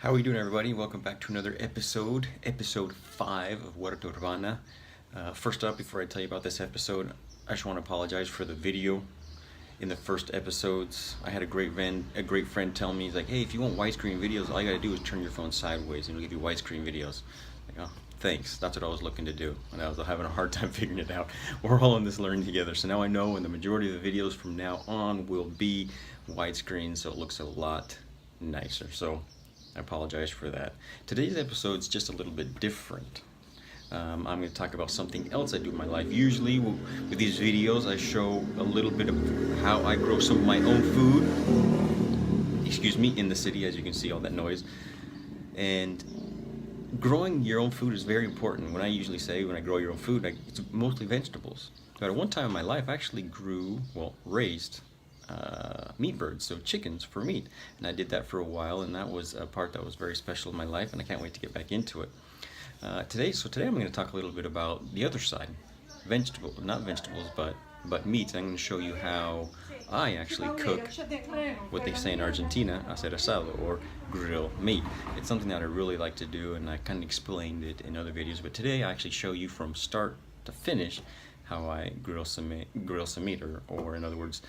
How are we doing, everybody? Welcome back to another episode 5 of Huerta Urbana. First up, before I tell you about this episode, I just want to apologize for the video in the first episodes. I had a great friend tell me, he's like, hey, if you want widescreen videos, all you gotta do is turn your phone sideways and it'll give you widescreen videos. Like, oh, thanks, that's what I was looking to do. And I was having a hard time figuring it out. We're all in this learning together. So now I know, and the majority of the videos from now on will be widescreen, so it looks a lot nicer. So I apologize for that. Today's episode is just a little bit different. I'm going to talk about something else I do in my life. Usually with these videos I show a little bit of how I grow some of my own food, in the city, as you can see all that noise. And growing your own food is very important. When I grow your own food, it's mostly vegetables. But at one time in my life I actually raised meat birds, so chickens for meat, and I did that for a while, and that was a part that was very special in my life, and I can't wait to get back into it. Today I'm going to talk a little bit about the other side, not vegetables, but meats. I'm going to show you how I actually cook what they say in Argentina, hacer asado, or grill meat. It's something that I really like to do, and I kind of explained it in other videos, but today I actually show you from start to finish how I grill some meat, or in other words,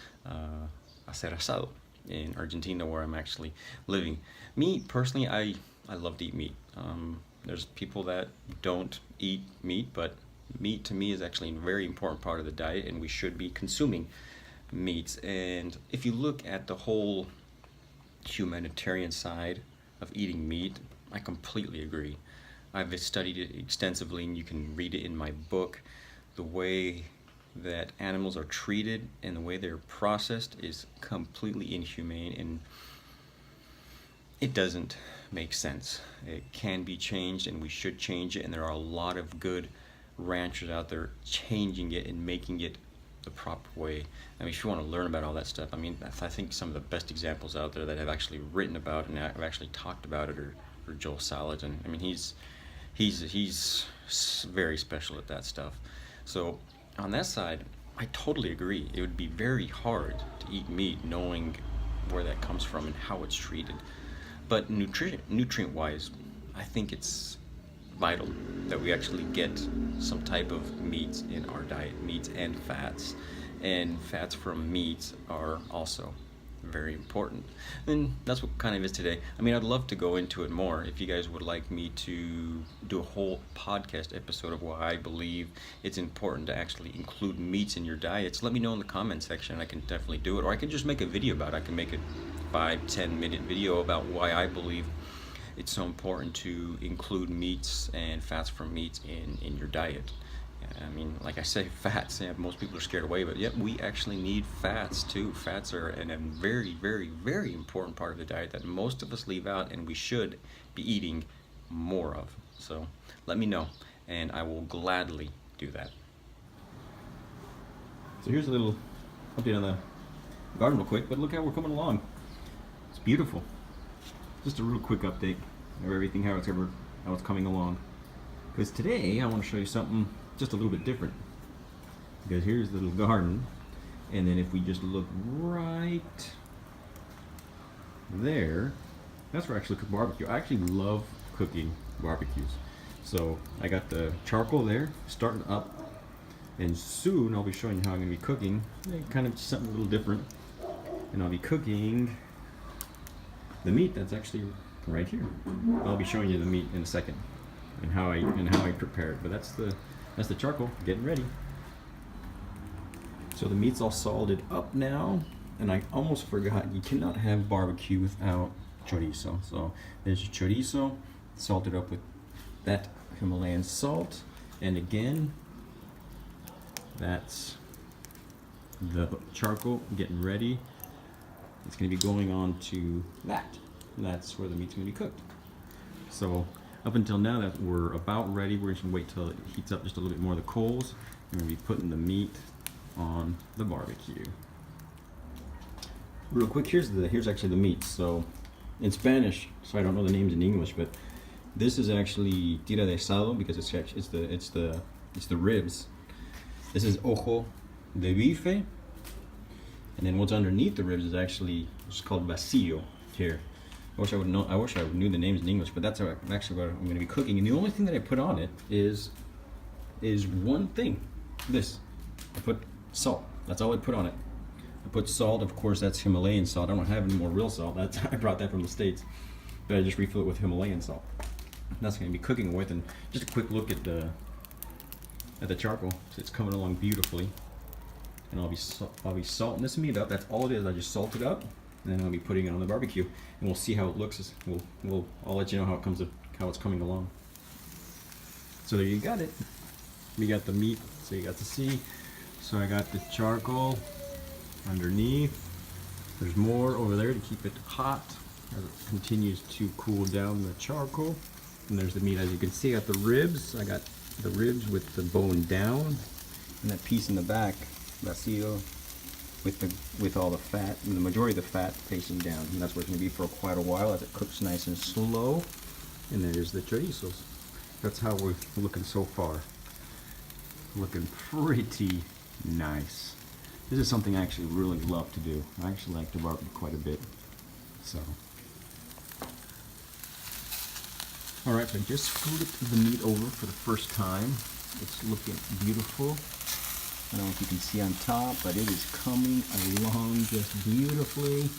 hacer asado in Argentina, where I'm actually living. Me, personally, I love to eat meat. There's people that don't eat meat, but meat to me is actually a very important part of the diet, and we should be consuming meats. And if you look at the whole humanitarian side of eating meat, I completely agree. I've studied it extensively, and you can read it in my book. The way that animals are treated and the way they're processed is completely inhumane, and it doesn't make sense. It can be changed, and we should change it, and there are a lot of good ranchers out there changing it and making it the proper way. I mean, if you want to learn about all that stuff, I think some of the best examples out there that have actually written about it and have actually talked about it are Joel Salads, and I mean he's very special at that stuff. So on that side, I totally agree. It would be very hard to eat meat knowing where that comes from and how it's treated. But nutrient-wise, I think it's vital that we actually get some type of meats in our diet, meats and fats. And fats from meats are also very important. And that's what kind of is today. I mean, I'd love to go into it more. If you guys would like me to do a whole podcast episode of why I believe it's important to actually include meats in your diets, let me know in the comment section, and I can definitely do it. Or I can just make a video about it. I can make a 5-10 minute video about why I believe it's so important to include meats and fats from meats in your diet. I mean, like I say, fats, most people are scared away, but yep, we actually need fats too. Fats are a very, very, very important part of the diet that most of us leave out, and we should be eating more of. So let me know, and I will gladly do that. So here's a little update on the garden real quick, but look how we're coming along. It's beautiful. Just a real quick update of everything, how it's coming along. Because today I want to show you something just a little bit different, because here's the little garden, and then if we just look right there, that's where I actually cook barbecue. I actually love cooking barbecues. So I got the charcoal there starting up, and soon I'll be showing you how I'm going to be cooking kind of something a little different, and I'll be cooking the meat that's actually right here. I'll be showing you the meat in a second and how I prepare it, but that's the charcoal getting ready. So the meat's all salted up now, and I almost forgot, you cannot have barbecue without chorizo. So there's your chorizo salted up with that Himalayan salt, and again, that's the charcoal getting ready. It's going to be going on to that. That's where the meat's going to be cooked. So up until now that we're about ready, we're just going to wait till it heats up just a little bit more, the coals. We're going to be putting the meat on the barbecue. Real quick, here's actually the meat. So in Spanish, so I don't know the names in English, but this is actually tira de asado, because it's the ribs. This is ojo de bife, and then what's underneath the ribs is actually called vacío here. I wish I knew the names in English, but that's actually what I'm going to be cooking. And the only thing that I put on it is one thing. This. I put salt. That's all I put on it. I put salt. Of course, that's Himalayan salt. I don't have any more real salt. I brought that from the States, but I just refill it with Himalayan salt. That's going to be cooking with. And just a quick look at the charcoal. So it's coming along beautifully. And I'll be salting this meat up. That's all it is. I just salt it up, and then I'll be putting it on the barbecue, and we'll see how it looks. I'll let you know how it's coming along. So there you got it. We got the meat, so you got to see. So I got the charcoal underneath. There's more over there to keep it hot as it continues to cool down the charcoal. And there's the meat. As you can see, I got the ribs. I got the ribs with the bone down, and that piece in the back, vacío, with all the fat, and the majority of the fat facing down. And that's where it's going to be for quite a while as it cooks nice and slow. And there's the chorizos. That's how we're looking so far. Looking pretty nice. This is something I actually really love to do. I actually like to barbecue quite a bit. So, all right, so I just flipped the meat over for the first time. It's looking beautiful. I don't know if you can see on top, but it is coming along just beautifully.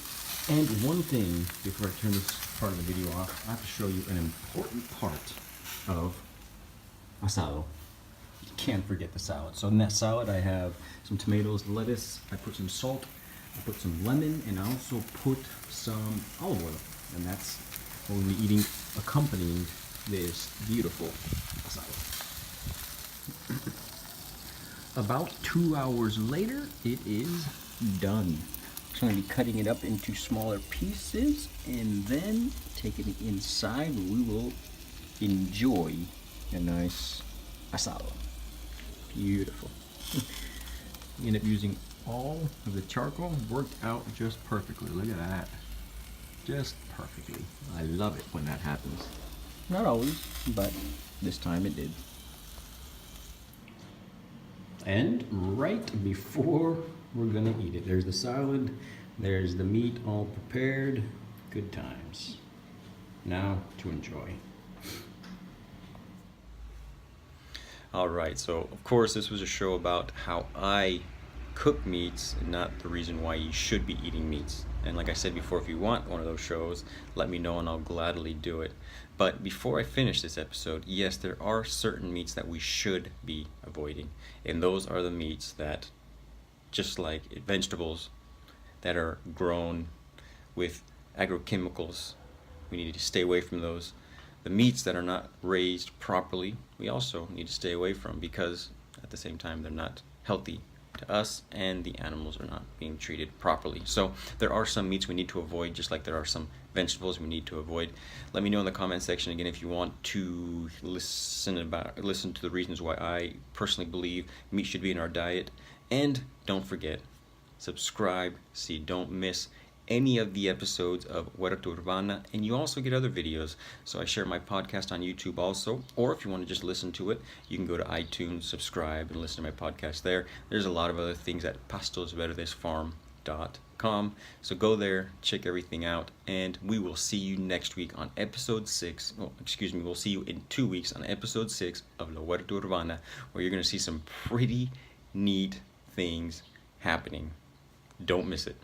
And one thing, before I turn this part of the video off, I have to show you an important part of asado. You can't forget the salad. So in that salad, I have some tomatoes, lettuce, I put some salt, I put some lemon, and I also put some olive oil. And that's what we'll be eating accompanying this beautiful asado. About 2 hours later, it is done. So I'm going to be cutting it up into smaller pieces and then taking it inside where we will enjoy a nice asado. Beautiful. You end up using all of the charcoal. Worked out just perfectly. Look at that. Just perfectly. I love it when that happens. Not always, but this time it did. And right before we're gonna eat it, there's the salad, there's the meat all prepared. Good times. Now to enjoy. All right, so of course this was a show about how I cook meats and not the reason why you should be eating meats. And like I said before, if you want one of those shows, let me know and I'll gladly do it. But before I finish this episode, yes, there are certain meats that we should be avoiding. And those are the meats that, just like vegetables that are grown with agrochemicals, we need to stay away from those. The meats that are not raised properly, we also need to stay away from, because at the same time they're not healthy to us and the animals are not being treated properly. So there are some meats we need to avoid, just like there are some vegetables we need to avoid. Let me know in the comment section again if you want to listen to the reasons why I personally believe meat should be in our diet. And don't forget, subscribe so you don't miss any of the episodes of Huerta Urbana, and you also get other videos. So I share my podcast on YouTube also, or if you want to just listen to it, you can go to iTunes, subscribe, and listen to my podcast there. There's a lot of other things at pastosverdesfarm.com. So go there, check everything out, and we will see you next week on episode 6. Well, excuse me, we'll see you in 2 weeks on episode 6 of La Huerta Urbana, where you're going to see some pretty neat things happening. Don't miss it.